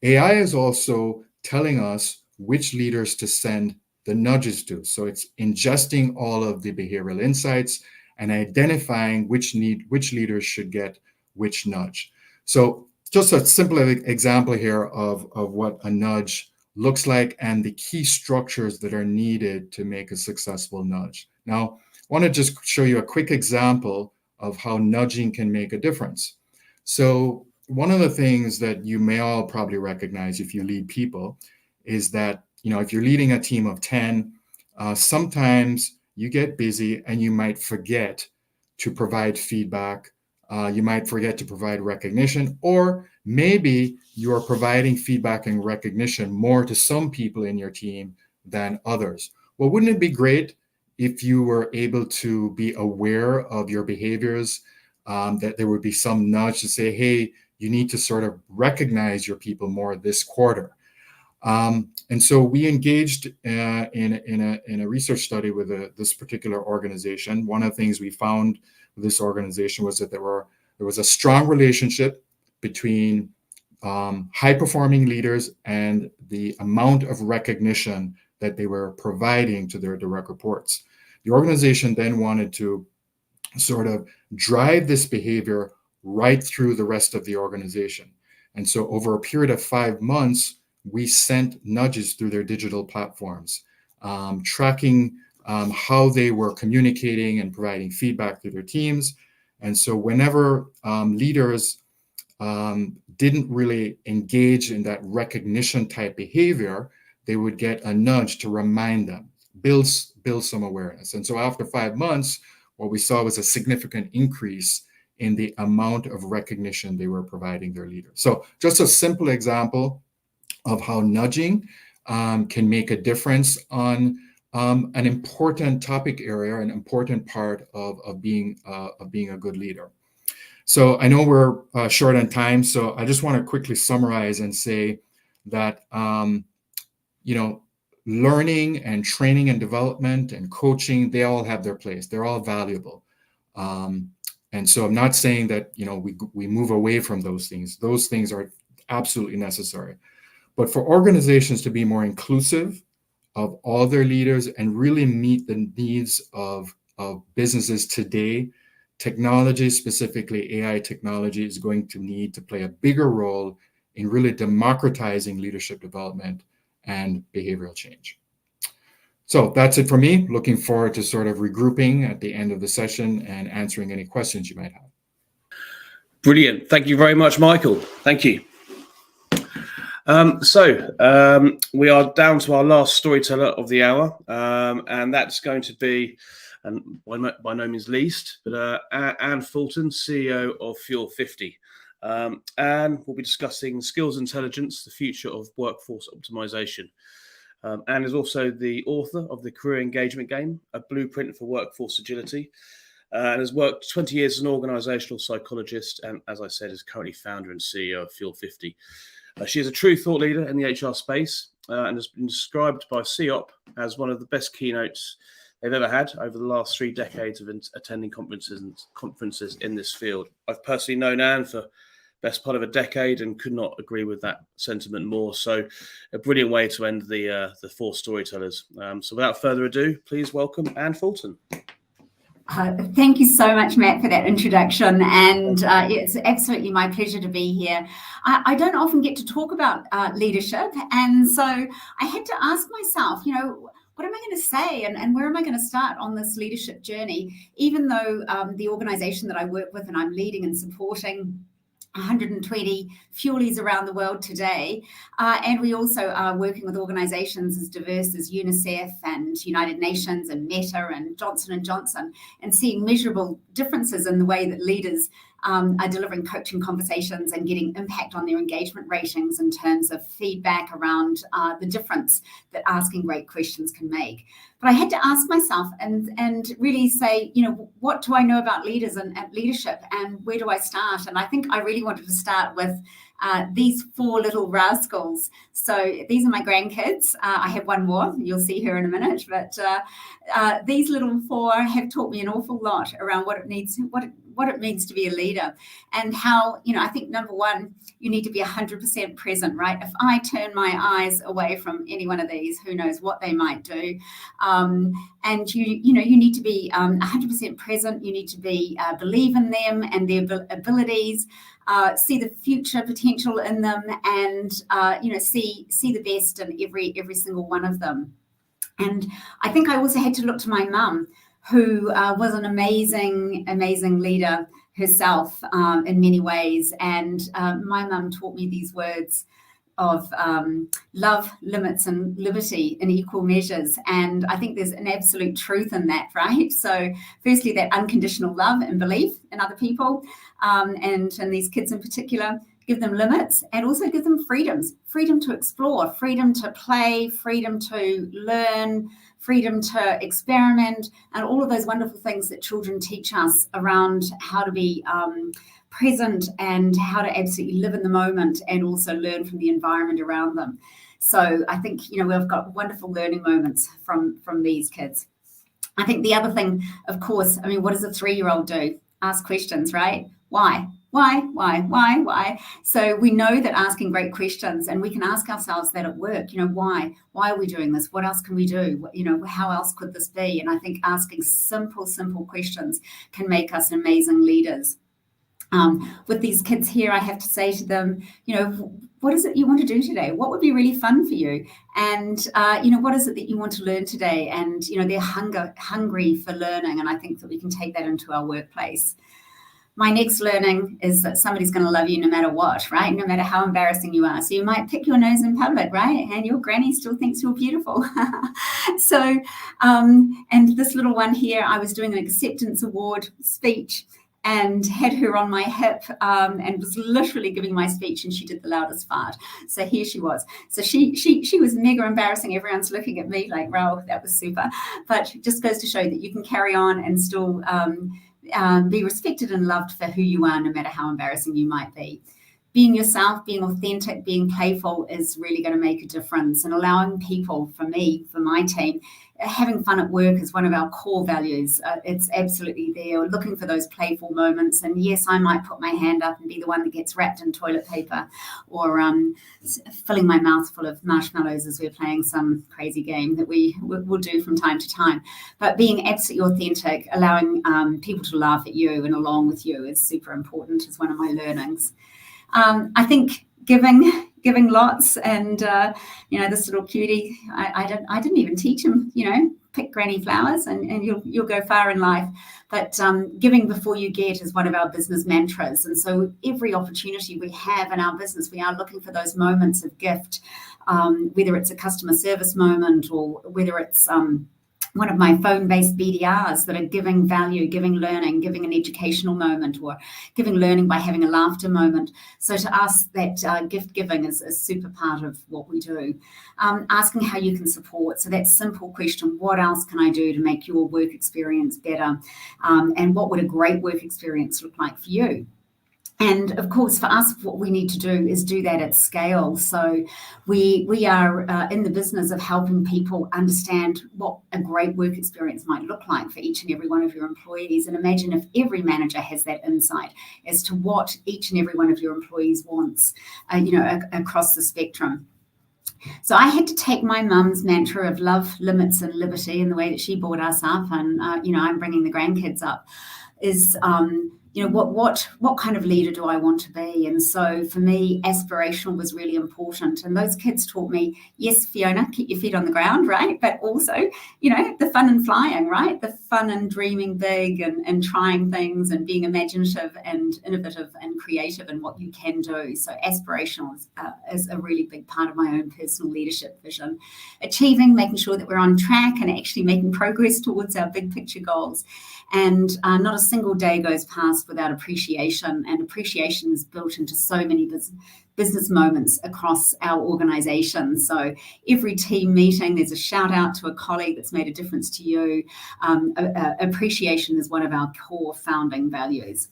AI is also telling us which leaders to send the nudges to. So it's ingesting all of the behavioral insights and identifying which leaders should get which nudge. So just a simple example here of what a nudge looks like and the key structures that are needed to make a successful nudge. Now, I want to just show you a quick example of how nudging can make a difference. So one of the things that you may all probably recognize if you lead people is that, if you're leading a team of 10, sometimes you get busy and you might forget to provide feedback. You might forget to provide recognition, or maybe you are providing feedback and recognition more to some people in your team than others. Well, wouldn't it be great if you were able to be aware of your behaviors, that there would be some nudge to say, hey, you need to sort of recognize your people more this quarter. And so we engaged in a research study with this particular organization. One of the things we found with this organization was that there was a strong relationship between high-performing leaders and the amount of recognition that they were providing to their direct reports. The organization then wanted to sort of drive this behavior right through the rest of the organization. And so over a period of 5 months, we sent nudges through their digital platforms, tracking how they were communicating and providing feedback to their teams. And so whenever leaders didn't really engage in that recognition type behavior, they would get a nudge to remind them, build some awareness. And so after 5 months, what we saw was a significant increase in the amount of recognition they were providing their leaders. So just a simple example of how nudging can make a difference on an important topic area, an important part of being a good leader. So I know we're short on time, so I just want to quickly summarize and say that learning and training and development and coaching, they all have their place. They're all valuable. And so I'm not saying that, we move away from those things. Those things are absolutely necessary. But for organizations to be more inclusive of all their leaders and really meet the needs of businesses today, technology, specifically AI technology, is going to need to play a bigger role in really democratizing leadership development and behavioral change. So that's it for me. Looking forward to sort of regrouping at the end of the session and answering any questions you might have. Brilliant. Thank you very much, Michael. Thank you. We are down to our last storyteller of the hour, and that's going to be, and by no means least, but Anne Fulton, CEO of Fuel 50. And we'll be discussing skills intelligence, the future of workforce optimization. Anne is also the author of The Career Engagement Game, a blueprint for workforce agility, and has worked 20 years as an organizational psychologist, and as I said, is currently founder and CEO of Fuel 50. She is a true thought leader in the HR space and has been described by CEOP as one of the best keynotes they've ever had over the last 3 decades of attending conferences in this field. I've personally known Anne for the best part of a decade and could not agree with that sentiment more. So a brilliant way to end the 4 storytellers. So without further ado, please welcome Anne Fulton. Thank you so much, Matt, for that introduction. And it's absolutely my pleasure to be here. I don't often get to talk about leadership. And so I had to ask myself, what am I going to say and where am I going to start on this leadership journey, even though the organization that I work with and I'm leading and supporting 120 Fuelies around the world today. And we also are working with organizations as diverse as UNICEF and United Nations and Meta and Johnson & Johnson, and seeing measurable differences in the way that leaders are delivering coaching conversations and getting impact on their engagement ratings in terms of feedback around the difference that asking great questions can make. But I had to ask myself and really say, what do I know about leaders and leadership, and where do I start? And I think I really wanted to start with these 4 little rascals. So these are my grandkids. I have one more. You'll see her in a minute. But these little 4 have taught me an awful lot around what it means to be a leader, and how, I think number 1, you need to be 100% present, right? If I turn my eyes away from any one of these, who knows what they might do. And you need to be 100% present. You need to be believe in them and their abilities, see the future potential in them, and see the best in every single one of them. And I think I also had to look to my mum, who was an amazing leader herself in many ways. And my mum taught me these words of love, limits, and liberty in equal measures. And I think there's an absolute truth in that, right? So firstly, that unconditional love and belief in other people, and these kids in particular, give them limits and also give them freedom to explore, freedom to play, freedom to learn, freedom to experiment, and all of those wonderful things that children teach us around how to be present and how to absolutely live in the moment and also learn from the environment around them. So I think, we've got wonderful learning moments from these kids. I think the other thing, of course, what does a 3-year-old do? Ask questions, right? Why? Why? So we know that asking great questions, and we can ask ourselves that at work, why are we doing this? What else can we do? How else could this be? And I think asking simple questions can make us amazing leaders. With these kids here, I have to say to them, what is it you want to do today? What would be really fun for you? And, what is it that you want to learn today? And, they're hungry for learning. And I think that we can take that into our workplace. My next learning is that somebody's going to love you no matter what, right? No matter how embarrassing you are. So you might pick your nose in public, right? And your granny still thinks you're beautiful. So, and this little one here, I was doing an acceptance award speech and had her on my hip and was literally giving my speech, and she did the loudest fart. So here she was. So she was mega embarrassing. Everyone's looking at me like, wow, that was super. But it just goes to show that you can carry on and still be respected and loved for who you are, no matter how embarrassing you might be. being yourself, being authentic, being playful is really going to make a difference. And allowing people, for me, for my team, having fun at work is one of our core values. It's absolutely there. We're looking for those playful moments. And yes, I might put my hand up and be the one that gets wrapped in toilet paper, or filling my mouth full of marshmallows as we're playing some crazy game that we will do from time to time. But being absolutely authentic, allowing people to laugh at you and along with you is super important, is one of my learnings. I think giving lots, and this little cutie, I didn't even teach him, pick granny flowers and you'll go far in life. But giving before you get is one of our business mantras. And so every opportunity we have in our business, we are looking for those moments of gift, whether it's a customer service moment, or whether it's one of my phone-based BDRs that are giving value, giving learning, giving an educational moment, or giving learning by having a laughter moment. So to us, that gift giving is a super part of what we do. Asking how you can support. So that simple question, what else can I do to make your work experience better? And what would a great work experience look like for you? And of course, for us, what we need to do is do that at scale. So we are in the business of helping people understand what a great work experience might look like for each and every one of your employees. And imagine if every manager has that insight as to what each and every one of your employees wants, across the spectrum. So I had to take my mum's mantra of love, limits, and liberty, and the way that she brought us up, and I'm bringing the grandkids up, is what kind of leader do I want to be? And so for me, aspirational was really important. And those kids taught me, yes, Fiona, keep your feet on the ground, right? But also, the fun in flying, right? The fun in dreaming big and trying things and being imaginative and innovative and creative in what you can do. So aspirational is a really big part of my own personal leadership vision. Achieving, making sure that we're on track and actually making progress towards our big picture goals. And not a single day goes past without appreciation, and appreciation is built into so many business moments across our organization. So every team meeting, there's a shout out to a colleague that's made a difference to you. Appreciation is one of our core founding values.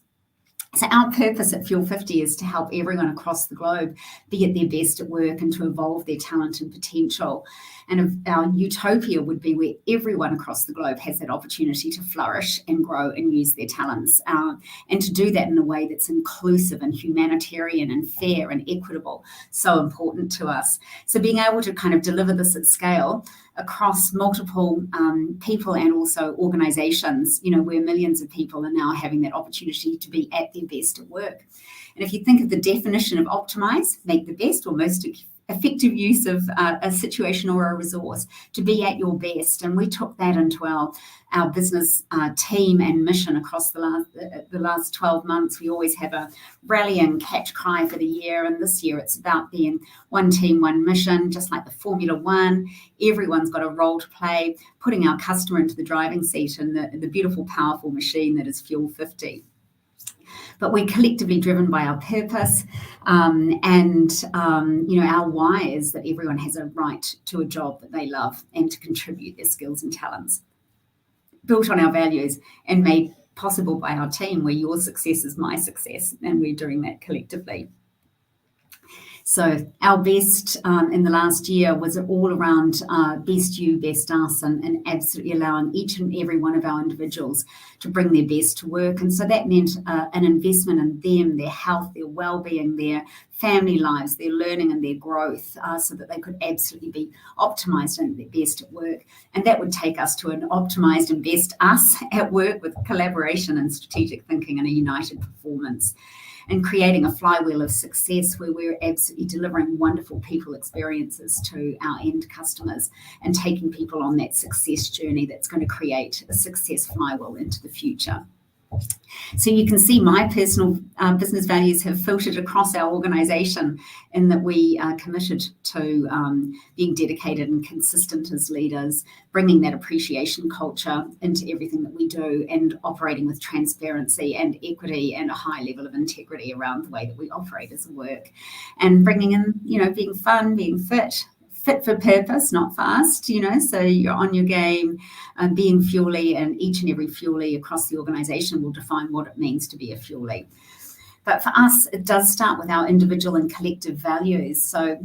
So our purpose at Fuel 50 is to help everyone across the globe be at their best at work and to evolve their talent and potential. And our utopia would be where everyone across the globe has that opportunity to flourish and grow and use their talents, and to do that in a way that's inclusive and humanitarian and fair and equitable. So important to us. So being able to kind of deliver this at scale across multiple people and also organizations, where millions of people are now having that opportunity to be at their best at work. And if you think of the definition of optimize, make the best or most effective use of a situation or a resource, to be at your best. And we took that into our business team and mission across the last 12 months. We always have a rallying catch cry for the year, and this year it's about being one team, one mission, just like the Formula One. Everyone's got a role to play, putting our customer into the driving seat in the beautiful, powerful machine that is Fuel 50. But we're collectively driven by our purpose, and our why is that everyone has a right to a job that they love and to contribute their skills and talents. Built on our values and made possible by our team, where your success is my success, and we're doing that collectively. So our best in the last year was all around best you, best us, and absolutely allowing each and every one of our individuals to bring their best to work. And so that meant an investment in them, their health, their well-being, their family lives, their learning and their growth, so that they could absolutely be optimized and their best at work. And that would take us to an optimized and best us at work, with collaboration and strategic thinking and a united performance, and creating a flywheel of success where we're absolutely delivering wonderful people experiences to our end customers and taking people on that success journey that's going to create a success flywheel into the future. So you can see my personal business values have filtered across our organisation, in that we are committed to being dedicated and consistent as leaders, bringing that appreciation culture into everything that we do, and operating with transparency and equity and a high level of integrity around the way that we operate as a work, and bringing in, being fun, being fit for purpose, not fast, so you're on your game, being fuelie, and each and every fuelie across the organisation will define what it means to be a fuelie. But for us, it does start with our individual and collective values. So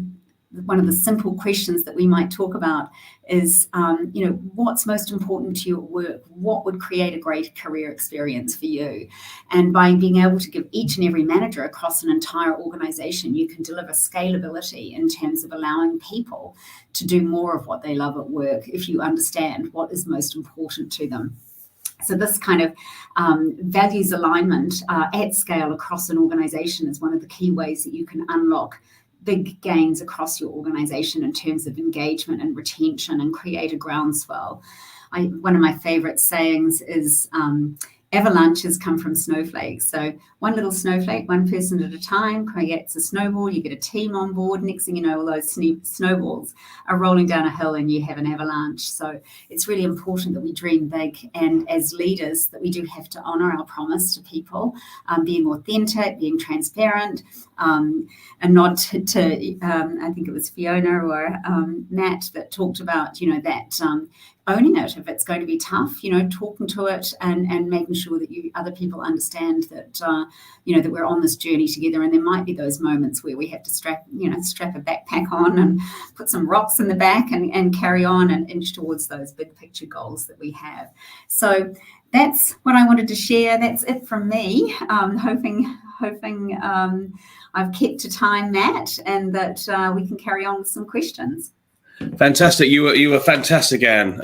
one of the simple questions that we might talk about is, what's most important to you at work? What would create a great career experience for you? And by being able to give each and every manager across an entire organization, you can deliver scalability in terms of allowing people to do more of what they love at work if you understand what is most important to them. So this kind of values alignment at scale across an organization is one of the key ways that you can unlock big gains across your organization in terms of engagement and retention and create a groundswell. One of my favorite sayings is avalanches come from snowflakes. So one little snowflake, one person at a time, creates a snowball. You get a team on board. Next thing you know, all those snowballs are rolling down a hill and you have an avalanche. So it's really important that we dream big. And as leaders, that we do have to honor our promise to people, being authentic, being transparent, and not to I think it was Fiona or Matt that talked about, that owning it if it's going to be tough, talking to it and making sure that other people understand that, that we're on this journey together. And there might be those moments where we have to strap a backpack on and put some rocks in the back and carry on and inch towards those big picture goals that we have. So that's what I wanted to share. That's it from me. Hoping I've kept to time, Matt, and that we can carry on with some questions. Fantastic. You were fantastic, Anne,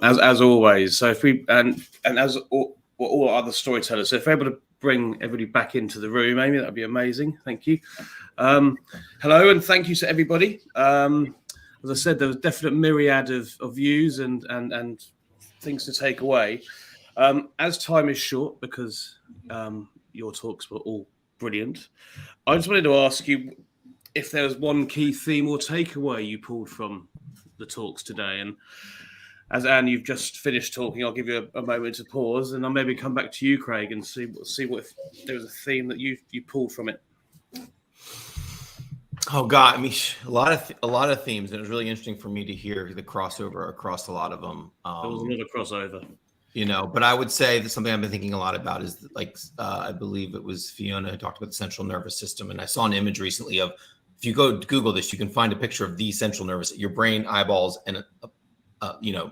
as always. So if we and as all other storytellers, so if we're able to bring everybody back into the room, Amy, that'd be amazing. Thank you. Hello, and thank you to everybody. As I said, there was a definite myriad of views and things to take away. As time is short, because your talks were all brilliant, I just wanted to ask you if there was one key theme or takeaway you pulled from the talks today. And as Anne, you've just finished talking, I'll give you a moment to pause, and I'll maybe come back to you, Craig, and see what if there was a theme that you pulled from it. Oh God, I mean, a lot of themes, and it was really interesting for me to hear the crossover across a lot of them. There was a lot of crossover. But I would say that something I've been thinking a lot about is I believe it was Fiona who talked about the central nervous system. And I saw an image recently of, if you go Google this, you can find a picture of the central nervous, your brain, eyeballs, and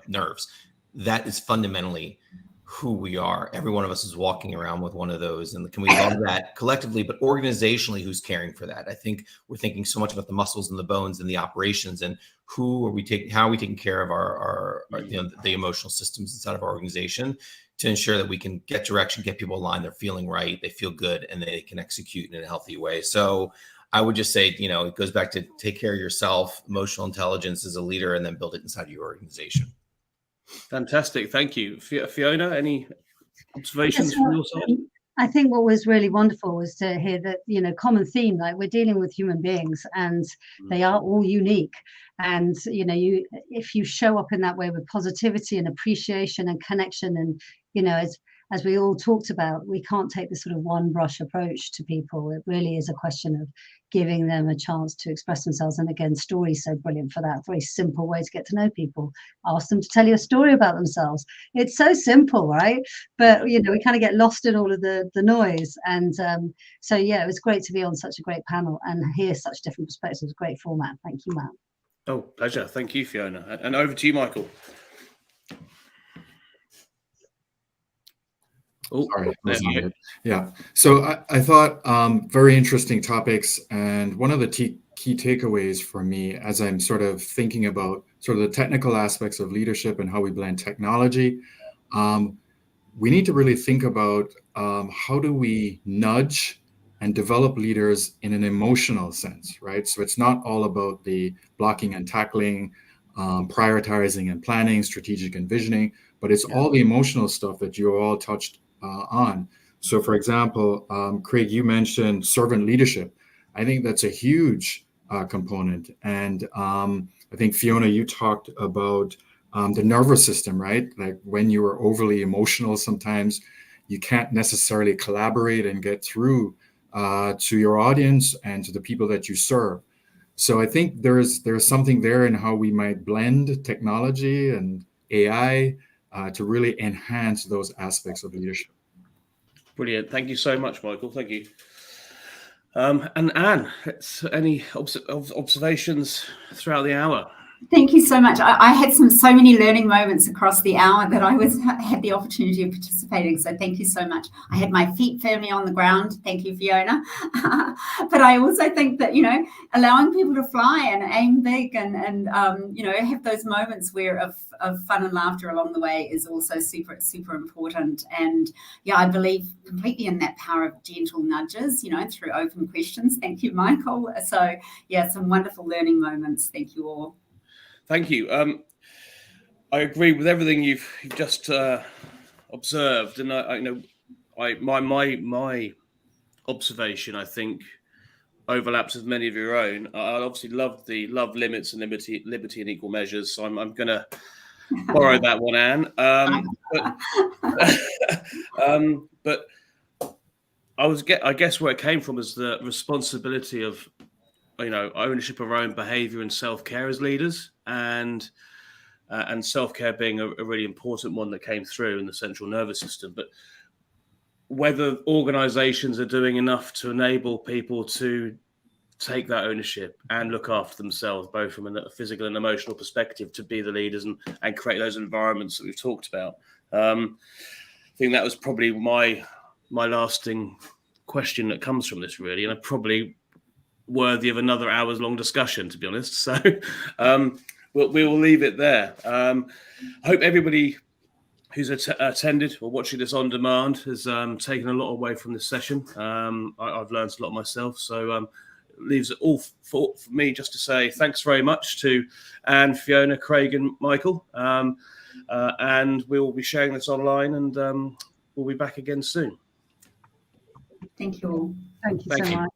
nerves. That is fundamentally who we are. Every one of us is walking around with one of those. And can we love that collectively, but organizationally, who's caring for that? I think we're thinking so much about the muscles and the bones and the operations, and how are we taking care of our the emotional systems inside of our organization to ensure that we can get direction, get people aligned, they're feeling right, they feel good, and they can execute in a healthy way. So I would just say, it goes back to take care of yourself, emotional intelligence as a leader, and then build it inside of your organization. Fantastic. Thank you. Fiona, any observations from your side? I think what was really wonderful was to hear that, common theme, like we're dealing with human beings and they are all unique. And, if you show up in that way with positivity and appreciation and connection and, as we all talked about, we can't take this sort of one brush approach to people. It really is a question of giving them a chance to express themselves. And again, story's so brilliant for that. Very simple way to get to know people. Ask them to tell you a story about themselves. It's so simple, right? But, we kind of get lost in all of the noise. And so, yeah, it was great to be on such a great panel and hear such different perspectives. Great format. Thank you, Matt. Oh, pleasure. Thank you, Fiona. And over to you, Michael. Oh, sorry. Yeah. So I thought very interesting topics. And one of the key takeaways for me, as I'm sort of thinking about sort of the technical aspects of leadership and how we blend technology, we need to really think about how do we nudge and develop leaders in an emotional sense, right? So it's not all about the blocking and tackling, prioritizing and planning, strategic envisioning, but it's all the emotional stuff that you all touched on. So for example, Craig, you mentioned servant leadership. I think that's a huge component. And I think Fiona, you talked about the nervous system, right? Like when you are overly emotional, sometimes you can't necessarily collaborate and get through to your audience and to the people that you serve. So I think there's something there in how we might blend technology and AI to really enhance those aspects of leadership. Brilliant. Thank you so much, Michael. Thank you. And Anne, any observations throughout the hour? Thank you so much. I had so many learning moments across the hour that I had the opportunity of participating. So thank you so much. I had my feet firmly on the ground. Thank you, Fiona. But I also think that, allowing people to fly and aim big and have those moments of fun and laughter along the way is also super, super important. And yeah, I believe completely in that power of gentle nudges, through open questions. Thank you, Michael. So yeah, some wonderful learning moments. Thank you all. Thank you. I agree with everything you've just observed, and my observation, I think, overlaps with many of your own. I obviously love limits and liberty and equal measures. So I'm going to borrow that one, Anne. But I guess where it came from is the responsibility of ownership of our own behavior and self-care as leaders, and self-care being a really important one that came through in the central nervous system. But whether organizations are doing enough to enable people to take that ownership and look after themselves, both from a physical and emotional perspective, to be the leaders and create those environments that we've talked about. I think that was probably my lasting question that comes from this, really, and probably worthy of another hour's long discussion, to be honest. So we will leave it there. I hope everybody who's attended or watching this on demand has taken a lot away from this session. I've learned a lot myself. So leaves it all for me just to say thanks very much to Anne, Fiona, Craig and Michael. And we will be sharing this online, and we'll be back again soon. Thank you all. Thank you so much.